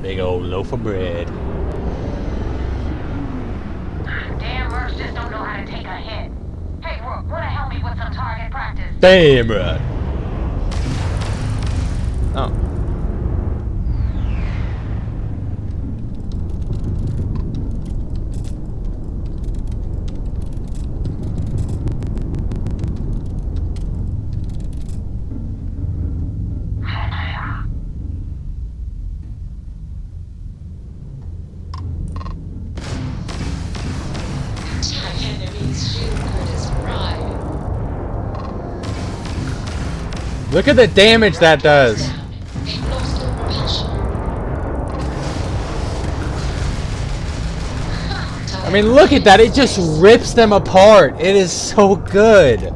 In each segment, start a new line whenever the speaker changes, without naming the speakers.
Big old loaf of bread.
Damn mercs just don't know how to take a hit. Hey, Rook, wanna help me with some target practice?
Damn right. Oh. Look at the damage that does. I mean, look at that. It just rips them apart. It is so good.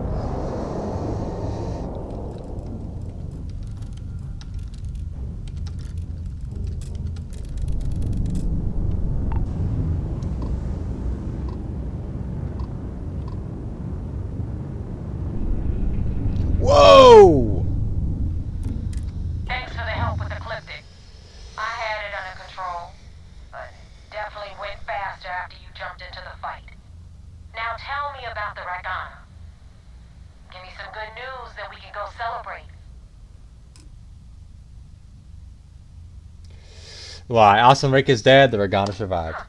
Whoa!
Thanks for the help with the cryptic. I had it under control, but it definitely went faster after you jumped into the fight. Now tell me about the Ragana. Give me some good news, then we can go celebrate.
Why? Awesome Rick is dead. The Regana survived.
Huh.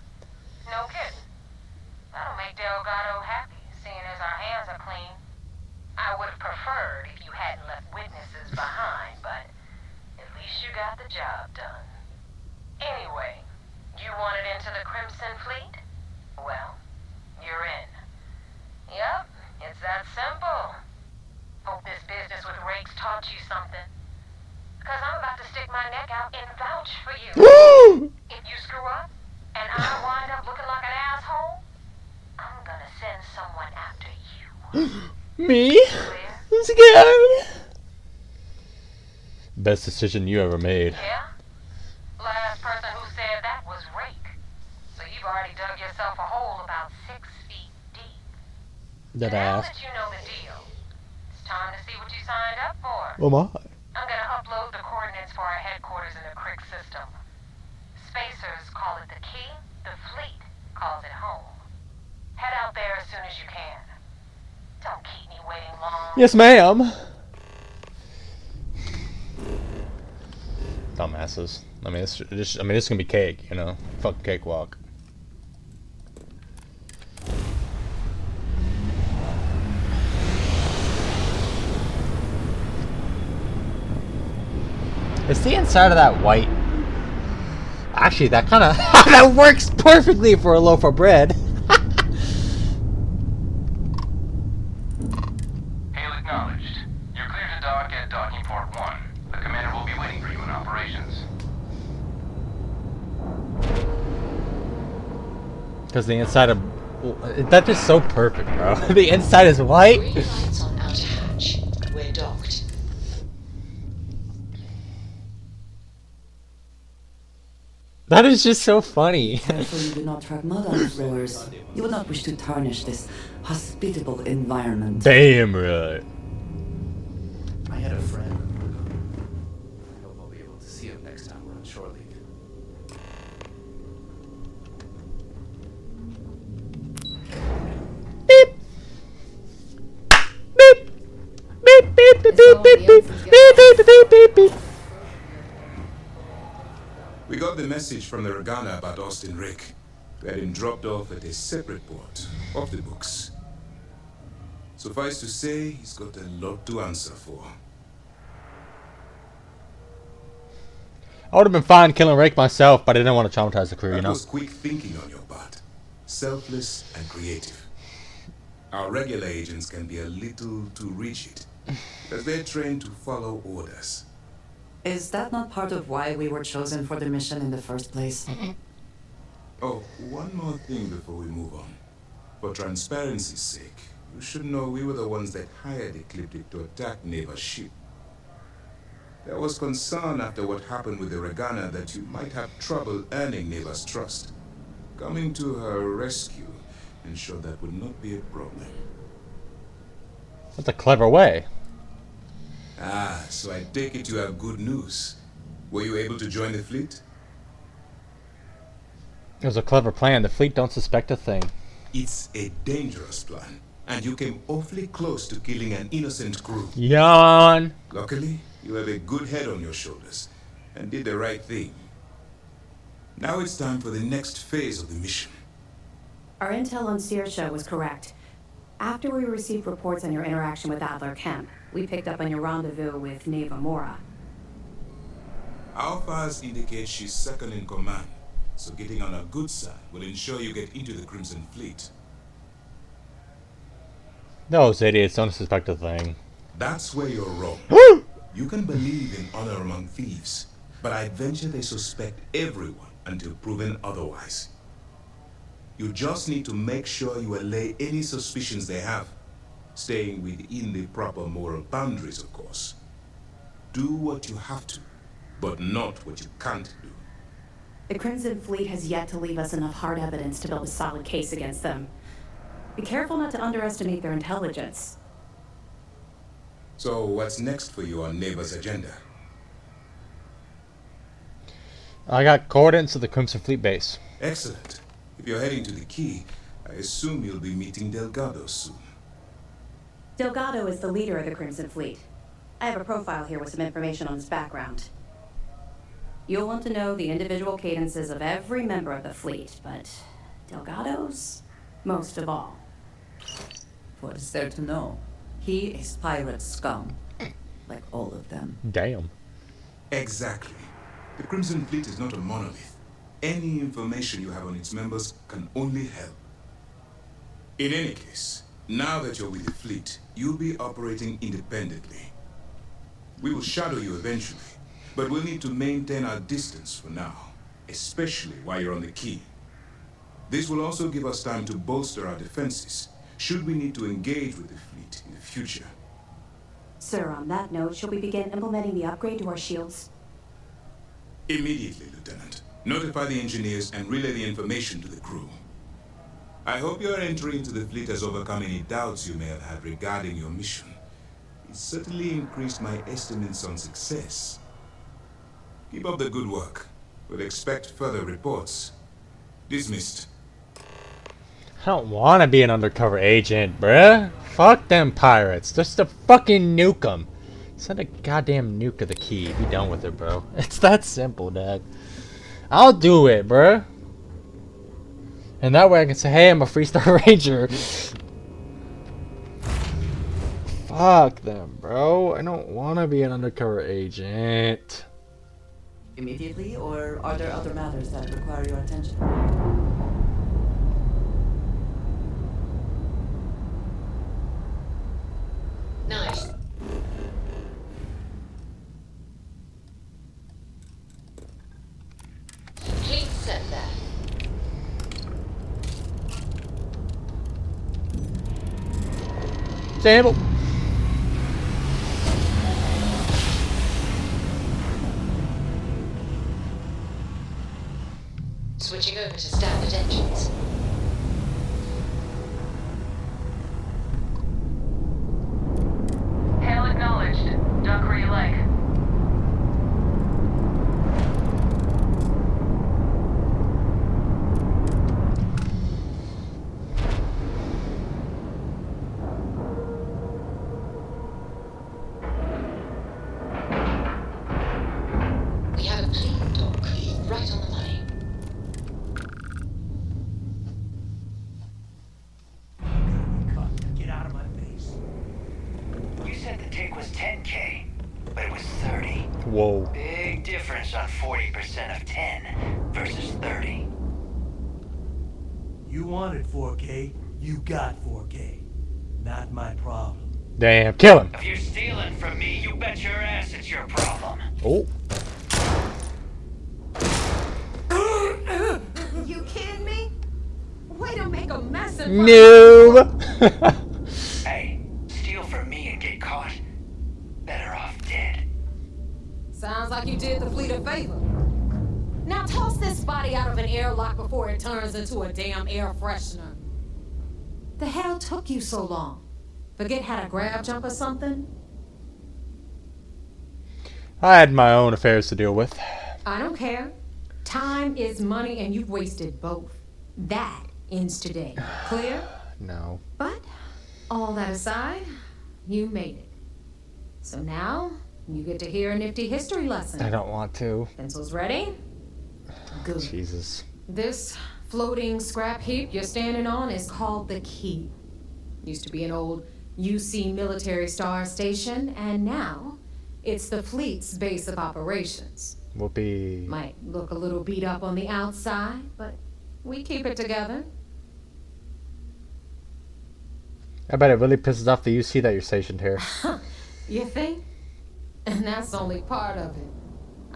No kidding. That'll make Delgado happy, seeing as our hands are clean. I would have preferred if you hadn't left witnesses behind, but at least you got the job done. Anyway, you wanted into the Crimson Fleet? Well, you're in. Yep, it's that simple. Hope this business with Rakes taught you something. Because I'm about to stick my neck out and vouch for you. If you screw up, and I wind up looking like an asshole, I'm gonna send someone after you.
Me?
Clear?
I'm scared. Best decision you ever made.
Yeah? Last person who said that was Rake. So you've already dug yourself a hole about 6 feet deep.
That
Now
ass.
that you know the deal, it's time to see what you signed up for.
Oh my.
I'm gonna upload the coordinates for our headquarters in the Crick system. Spacers call it the key, the fleet calls it home. Head out there as soon as you can. Don't keep me waiting long.
Yes, ma'am. Dumbasses. I mean, this is gonna be cake, you know. Fucking cakewalk. Is the inside of that white? Actually, that kind of that works perfectly for a loaf of bread.
Hail acknowledged. You're clear to dock at docking port 1. The commander will be waiting for you in operations.
Because the inside of that's just so perfect, bro. The inside is white.
Green lights on outer hatch. We're docked.
That is just so funny.
Careful you do not track mud on the floors. You would not wish to tarnish this hospitable environment.
Damn right.
I had a friend. I hope I'll be able to see him next time we're on shore leave.
Beep. Beep. Beep beep beep beep beep beep beep beep beep beep beep.
We got the message from the Regana about Austin Rick. We had him dropped off at a separate port, off the books. Suffice to say, he's got a lot to answer for.
I would have been fine killing Rake myself, but I didn't want to traumatize the crew, you
That
know?
was quick thinking on your part. Selfless and creative. Our regular agents can be a little too rigid, because they're trained to follow orders.
Is that not part of why we were chosen for the mission in the first place?
Oh, one more thing before we move on. For transparency's sake, you should know we were the ones that hired Ecliptic to attack Neva's ship. There was concern after what happened with the Regana that you might have trouble earning Neva's trust. Coming to her rescue ensured that would not be a problem.
That's a clever way.
Ah, so I take it you have good news. Were you able to join the fleet?
It was a clever plan. The fleet don't suspect a thing.
It's a dangerous plan, and you came awfully close to killing an innocent crew.
Yawn.
Luckily, you have a good head on your shoulders, and did the right thing. Now it's time for the next phase of the mission.
Our intel on Saoirse was correct. After we received reports on your interaction with Adler Kemp, we picked up on your rendezvous with Neva Mora.
Our files indicate she's second in command, so getting on her good side will ensure you get into the Crimson Fleet.
Those idiots don't suspect a thing.
That's where you're wrong. You can believe in honor among thieves, but I'd venture they suspect everyone until proven otherwise. You just need to make sure you allay any suspicions they have, staying within the proper moral boundaries, of course. Do what you have to, but not what you can't do.
The Crimson Fleet has yet to leave us enough hard evidence to build a solid case against them. Be careful not to underestimate their intelligence.
So what's next for you on Neva's agenda?
I got coordinates of the Crimson Fleet base.
Excellent. If you're heading to the Key, I assume you'll be meeting Delgado soon.
Delgado is the leader of the Crimson Fleet. I have a profile here with some information on his background. You'll want to know the individual cadences of every member of the fleet, but Delgado's most of all.
What is there to know? He is pirate scum, like all of them.
Damn.
Exactly. The Crimson Fleet is not a monolith. Any information you have on its members can only help. In any case, now that you're with the fleet, you'll be operating independently. We will shadow you eventually, but we'll need to maintain our distance for now, especially while you're on the Key. This will also give us time to bolster our defenses, should we need to engage with the fleet in the future.
Sir, on that note, shall we begin implementing the upgrade to our shields?
Immediately, Lieutenant. Notify the engineers and relay the information to the crew. I hope your entry into the fleet has overcome any doubts you may have had regarding your mission. It certainly increased my estimates on success. Keep up the good work. We'll expect further reports. Dismissed.
I don't want to be an undercover agent, bruh. Fuck them pirates. Just to fucking nuke them. Send a goddamn nuke to the Key. Be done with it, bro. It's that simple, dad. I'll do it, bruh. And that way I can say, hey, I'm a Freestar Ranger. Fuck them, bro. I don't want to be an undercover agent.
Immediately, or are there other matters that require your attention?
Nice. Clean set there.
Sample.
Switching over to standard engines.
Hail acknowledged. Duck relay.
We have a clean dock, right on the money.
Get out of my face. You said the tick was 10K, but it was 30.
Whoa.
Big difference on 40% of 10 versus 30. You wanted 4K, you got 4K. Not my problem.
Damn. Kill him.
If you're stealing from me, you bet your ass it's your problem.
Oh.
You kidding me? Way to make a mess of
Noob.
Hey, steal from me and get caught. Better off dead.
Sounds like you did the fleet a favor. Now toss this body out of an airlock before it turns into a damn air freshener. The hell took you so long? Forget how to grab jump or something?
I had my own affairs to deal with.
I don't care. Time is money, and you've wasted both. That ends today. Clear?
No.
But, all that aside, you made it. So now, you get to hear a nifty history lesson.
I don't want to.
Pencils ready? Good.
Jesus.
This floating scrap heap you're standing on is called the Key. Used to be an old UC military star station, and now it's the fleet's base of operations.
Whoopee.
Might look a little beat up on the outside, but we keep it together.
I bet it really pisses off the UC that you're stationed here.
You think? And that's only part of it.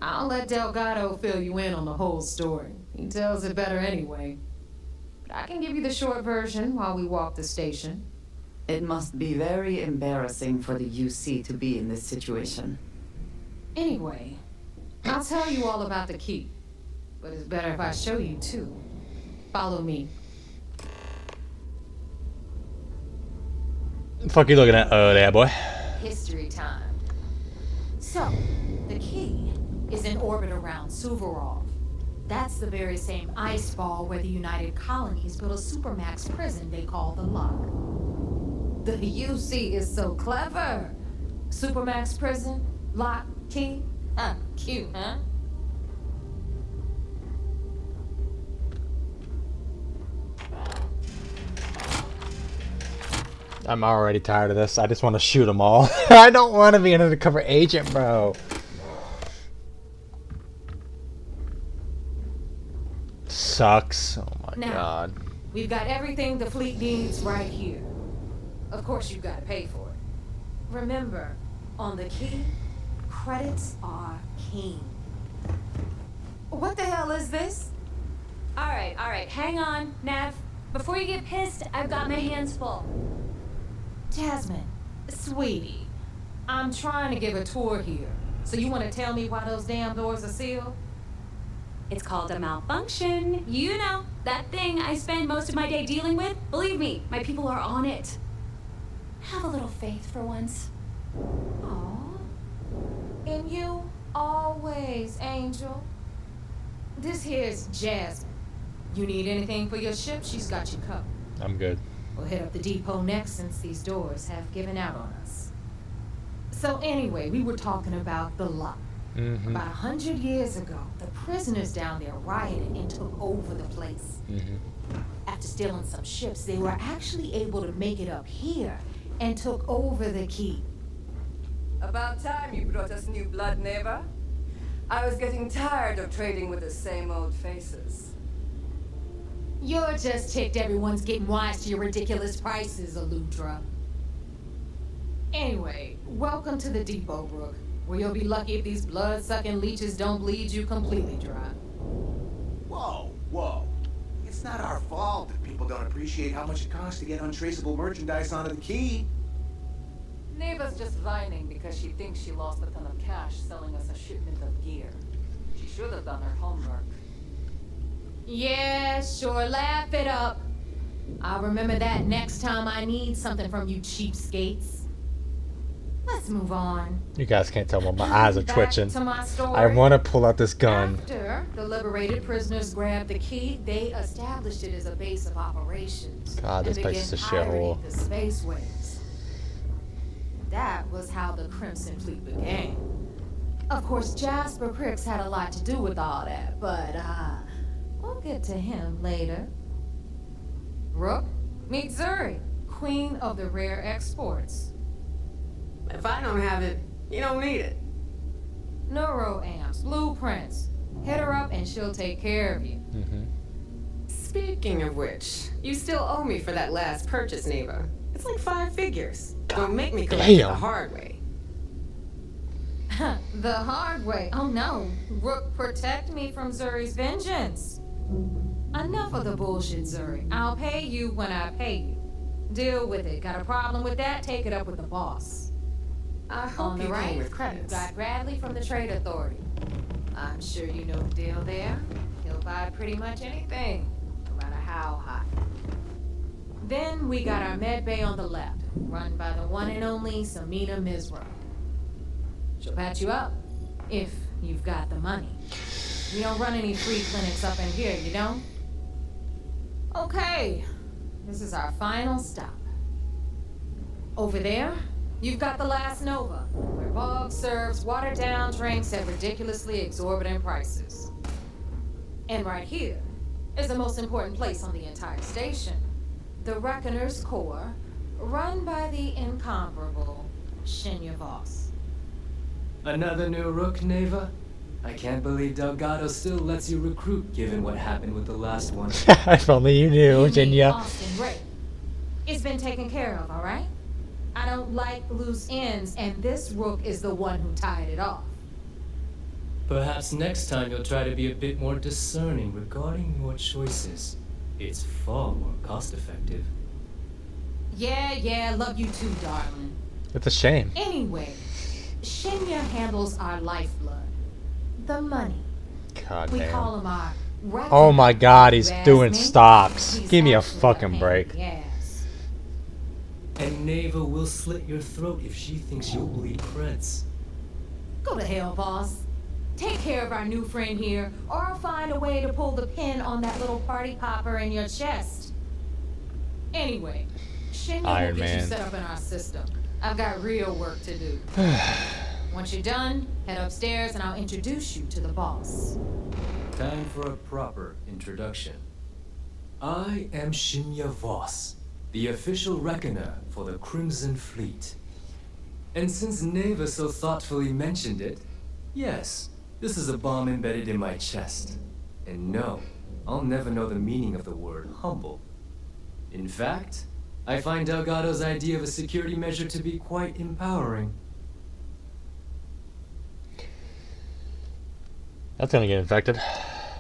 I'll let Delgado fill you in on the whole story. He tells it better anyway. But I can give you the short version while we walk the station.
It must be very embarrassing for the UC to be in this situation.
Anyway, I'll tell you all about the Key. But it's better if I show you too. Follow me.
Fuck you looking at there, boy.
History time. So, the Key is in orbit around Suvorov. That's the very same ice ball where the United Colonies built a supermax prison they call the Lock. The UC is so clever. Supermax prison, Lock, Key. Cute, huh?
I'm already tired of this. I just want to shoot them all. I don't want to be an undercover agent, bro. Sucks. Oh my
Now,
god.
We've got everything the fleet needs right here. Of course, you've got to pay for it. Remember, on the Key, credits are king. What the hell is this?
All right, hang on, Nav. Before you get pissed, I've got my hands full.
Jasmine, sweetie, I'm trying to give a tour here. So you want to tell me why those damn doors are sealed?
It's called a malfunction. You know, that thing I spend most of my day dealing with. Believe me, my people are on it. Have a little faith for once.
Aww. In you, always, Angel. This here's Jasmine. You need anything for your ship, she's got you covered.
I'm good.
We'll hit up the depot next since these doors have given out on us. So anyway, we were talking about the Lock.
Mm-hmm.
About 100 years ago, the prisoners down there rioted and took over the place.
Mm-hmm.
After stealing some ships, they were actually able to make it up here and took over the Key.
About time you brought us new blood, neighbor. I was getting tired of trading with the same old faces.
You're just ticked everyone's getting wise to your ridiculous prices, Aludra. Anyway, welcome to the depot, Brooke, where you'll be lucky if these blood-sucking leeches don't bleed you completely dry.
Whoa. It's not our fault that people don't appreciate how much it costs to get untraceable merchandise onto the Key.
Neighbor's just whining because she thinks she lost a ton of cash selling us a shipment of gear. She should have done her homework.
Yeah, sure, laugh it up. I'll remember that next time I need something from you cheapskates. Let's move on.
You guys can't tell, but my eyes are
Back
twitching.
to my story.
I want to pull out this gun.
After the liberated prisoners grabbed the Key, they established it as a base of operations.
God, this
and
place is a
began
shithole.
pirating the spaceways. That was how the Crimson Fleet began. Of course, Jasper Cricks had a lot to do with all that, but we'll get to him later. Rook, meet Zuri, queen of the rare exports.
If I don't have it, you don't need it.
Neuroamps, blueprints. Hit her up and she'll take care of you.
Mm-hmm.
Speaking of which, you still owe me for that last purchase, neighbor. It's like 5 figures. Don't make me collect it the hard way.
The hard way? Oh no. Rook, protect me from Zuri's vengeance. Enough of the bullshit, Zuri. I'll pay you when I pay you. Deal with it. Got a problem with that? Take it up with the boss.
I hope
On the
you
right,
came with
you've
credits.
got Bradley from the Trade Authority. I'm sure you know the deal there. He'll buy pretty much anything, no matter how hot. Then we got our med bay on the left, run by the one and only Samina Mizra. She'll patch you up, if you've got the money.
We don't run any free clinics up in here, you know? Okay, this is our final stop. Over there, you've got the last Nova, where Bog serves watered-down drinks at ridiculously exorbitant prices. And right here is the most important place on the entire station, the Reckoner's Core, run by the incomparable Shinya Voss.
Another new rook, Neva? I can't believe Delgado still lets you recruit, given what happened with the last one.
If only you knew, Shinya.
Austin Ray. It's been taken care of, all right? I don't like loose ends, and this rook is the one who tied it off.
Perhaps next time you'll try to be a bit more discerning regarding your choices. It's far more cost-effective.
Yeah, love you too, darling.
It's a shame.
Anyway, Shinya handles our lifeblood. The money.
God
We
damn.
call him our
Oh my god, he's
You ask
doing
me?
stocks.
He's
Give me a
actually
fucking
pain
break.
in the ass.
And Neva will slit your throat if she thinks you'll bleed creds.
Go to hell, boss. Take care of our new friend here, or I'll find a way to pull the pin on that little party popper in your chest. Anyway, Shinya
Iron
will get you
Man.
set up in our system. I've got real work to do. Once you're done, head upstairs and I'll introduce you to the boss.
Time for a proper introduction. I am Shinya Voss, the official reckoner for the Crimson Fleet. And since Neva so thoughtfully mentioned it, yes, this is a bomb embedded in my chest. And no, I'll never know the meaning of the word humble. In fact, I find Delgado's idea of a security measure to be quite empowering.
That's gonna get infected.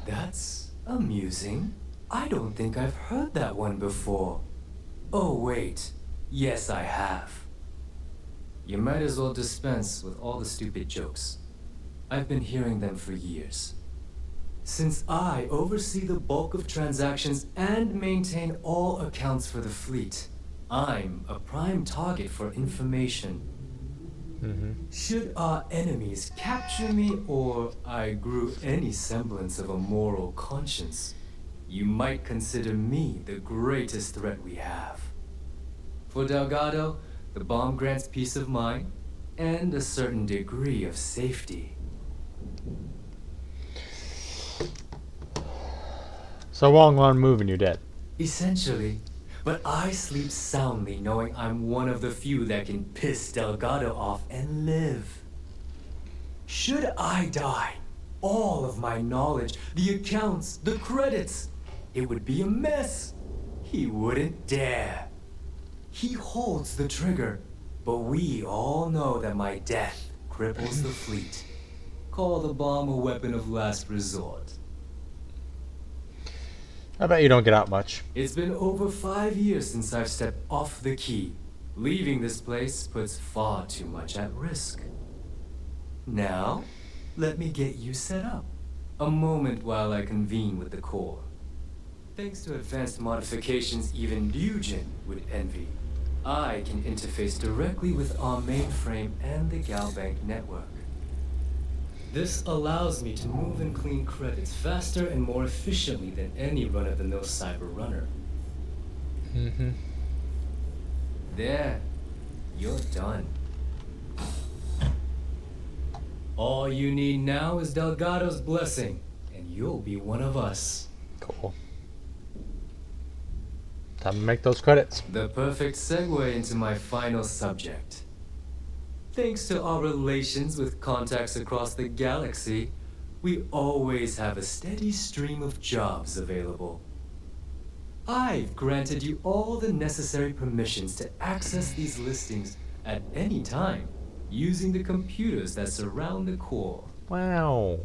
That's amusing. I don't think I've heard that one before. Oh, wait. Yes, I have. You might as well dispense with all the stupid jokes. I've been hearing them for years. Since I oversee the bulk of transactions and maintain all accounts for the fleet, I'm a prime target for information. Should our enemies capture me, or I grew any semblance of a moral conscience, you might consider me the greatest threat we have. For Delgado, the bomb grants peace of mind and a certain degree of safety.
So long on moving, you're dead.
Essentially. But I sleep soundly knowing I'm one of the few that can piss Delgado off and live. Should I die, all of my knowledge, the accounts, the credits, it would be a mess. He wouldn't dare. He holds the trigger, but we all know that my death cripples the fleet. Call the bomb a weapon of last resort.
I bet you don't get out much.
It's been over 5 years since I've stepped off the key. Leaving this place puts far too much at risk. Now, let me get you set up. A moment while I convene with the core. Thanks to advanced modifications even Nugent would envy, I can interface directly with our mainframe and the Galbank network. This allows me to move and clean credits faster and more efficiently than any run-of-the-mill cyber runner. There, you're done. All you need now is Delgado's blessing, and you'll be one of us.
Cool. Time to make those credits.
The perfect segue into my final subject. Thanks to our relations with contacts across the galaxy, we always have a steady stream of jobs available. I've granted you all the necessary permissions to access these listings at any time, using the computers that surround the core.
Wow.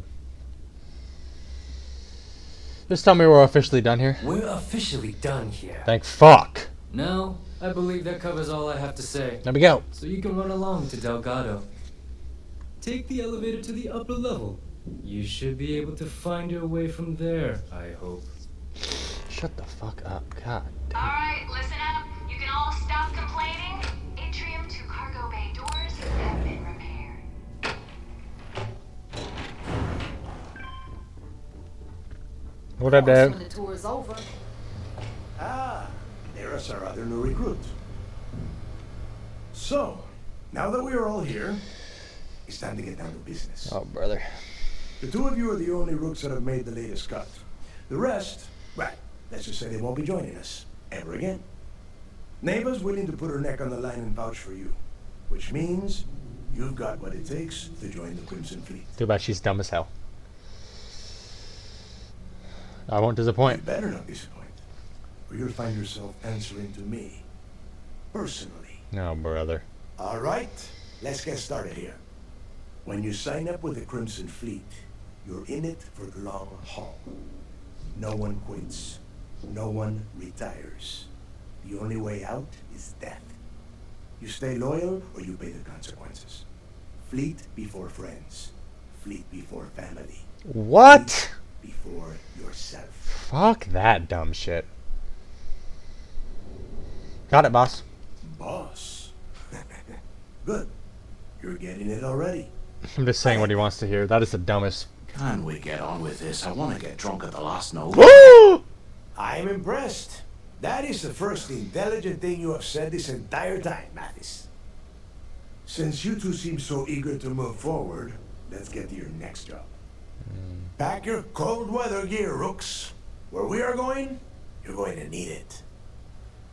Just tell me we're officially done here.
We're officially done here.
Thank fuck.
No, I believe that covers all I have to say.
There we go.
So you can run along to Delgado. Take the elevator to the upper level. You should be able to find your way from there, I hope.
Shut the fuck up. God damn.
Alright, listen up. You can all stop complaining. Atrium to cargo bay doors have been repaired.
What up,
Of course,
Dad?
when the tour is over.
Ah, there's our other new recruit. So, now that we are all here, it's time to get down to business.
Oh, brother.
The two of you are the only rooks that have made the latest cut. The rest, well, let's just say they won't be joining us ever again. Neva's willing to put her neck on the line and vouch for you, which means you've got what it takes to join the Crimson Fleet.
Too bad she's dumb as hell. I won't disappoint.
You better not disappoint, or you'll find yourself answering to me, personally.
No, brother.
All right, let's get started here. When you sign up with the Crimson Fleet, you're in it for the long haul. No one quits. No one retires. The only way out is death. You stay loyal or you pay the consequences. Fleet before friends. Fleet before family.
What?
Fleet before yourself.
Fuck that dumb shit. Got it, boss.
Boss. Good. You're getting it already.
I'm just saying what he wants to hear. That is the dumbest.
Can we get on with this? I want to get drunk at the last note.
Woo!
I'm impressed. That is the first intelligent thing you have said this entire time, Mathis. Since you two seem so eager to move forward, let's get to your next job. Pack your cold weather gear, Rooks. Where we are going, you're going to need it.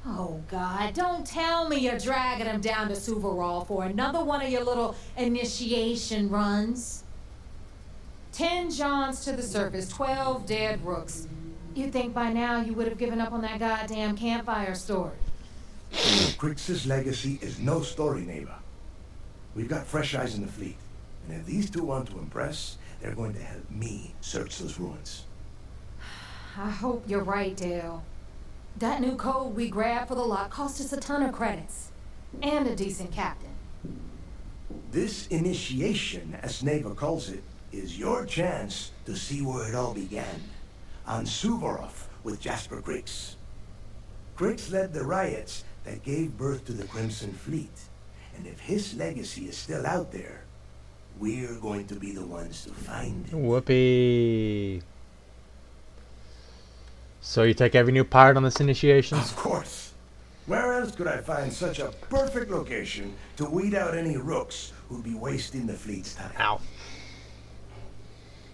Oh, God, don't tell me you're dragging him down to Suvarol for another one of your little initiation runs. 10 Johns to the surface, 12 dead rooks. You'd think by now you would have given up on that goddamn campfire story.
Crix's legacy is no story, neighbor. We've got fresh eyes in the fleet, and if these two want to impress, they're going to help me search those ruins.
I hope you're right, Dale. That new code we grabbed for the lot cost us a ton of credits. And a decent captain.
This initiation, as Neva calls it, is your chance to see where it all began. On Suvorov with Jasper Crix. Crix led the riots that gave birth to the Crimson Fleet. And if his legacy is still out there, we're going to be the ones to find it.
Whoopee. So you take every new pirate on this initiation?
Of course. Where else could I find such a perfect location to weed out any rooks who'd be wasting the fleet's time?
Ow.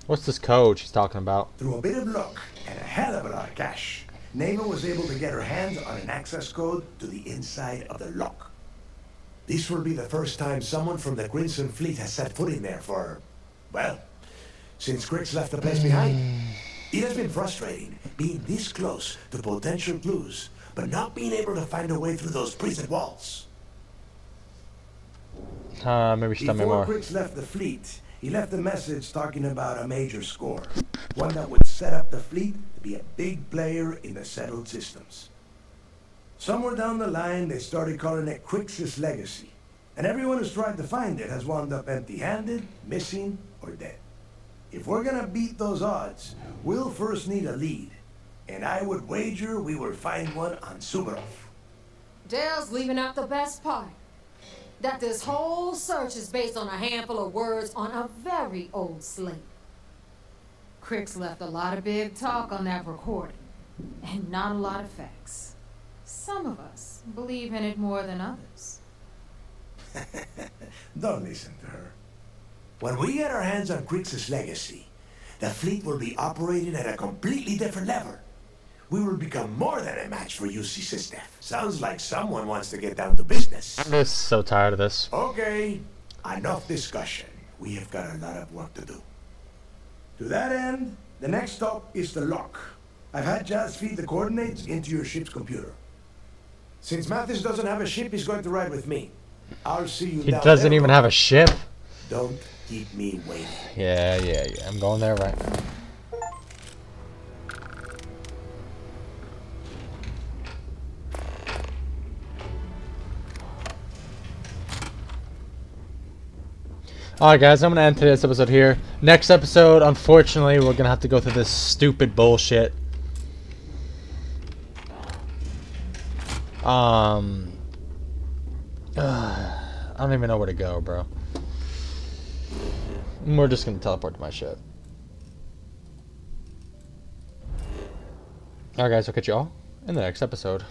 What's this code she's talking about?
Through a bit of luck and a hell of a lot of cash, Neva was able to get her hands on an access code to the inside of the lock. This will be the first time someone from the Crimson Fleet has set foot in there for, well, since Crix left the place behind. It has been frustrating being this close to potential clues, but not being able to find a way through those prison walls.
Maybe tell me
Before
more.
Crix left the fleet, he left a message talking about a major score, one that would set up the fleet to be a big player in the settled systems. Somewhere down the line, they started calling it Crix's legacy, and everyone who's tried to find it has wound up empty-handed, missing, or dead. If we're gonna beat those odds, we'll first need a lead, and I would wager we will find one on Suvorov.
Dale's leaving out the best part. That this whole search is based on a handful of words on a very old slate. Crix left a lot of big talk on that recording, and not a lot of facts. Some of us believe in it more than others.
Don't listen to her. When we get our hands on Crix's legacy, the fleet will be operating at a completely different level. We will become more than a match for UC System. Sounds like someone wants to get down to business.
I'm just so tired of this.
Okay, enough discussion. We have got a lot of work to do. To that end, the next stop is the lock. I've had Jazz feed the coordinates into your ship's computer. Since Mathis doesn't have a ship, he's going to ride with me. I'll see you
He
down
doesn't
there.
even have a ship?
Don't keep me waiting.
Yeah. I'm going there right now. Alright guys, I'm going to end today's episode here. Next episode, unfortunately, we're going to have to go through this stupid bullshit. I don't even know where to go, bro. We're just going to teleport to my ship. Alright guys, I'll catch you all in the next episode.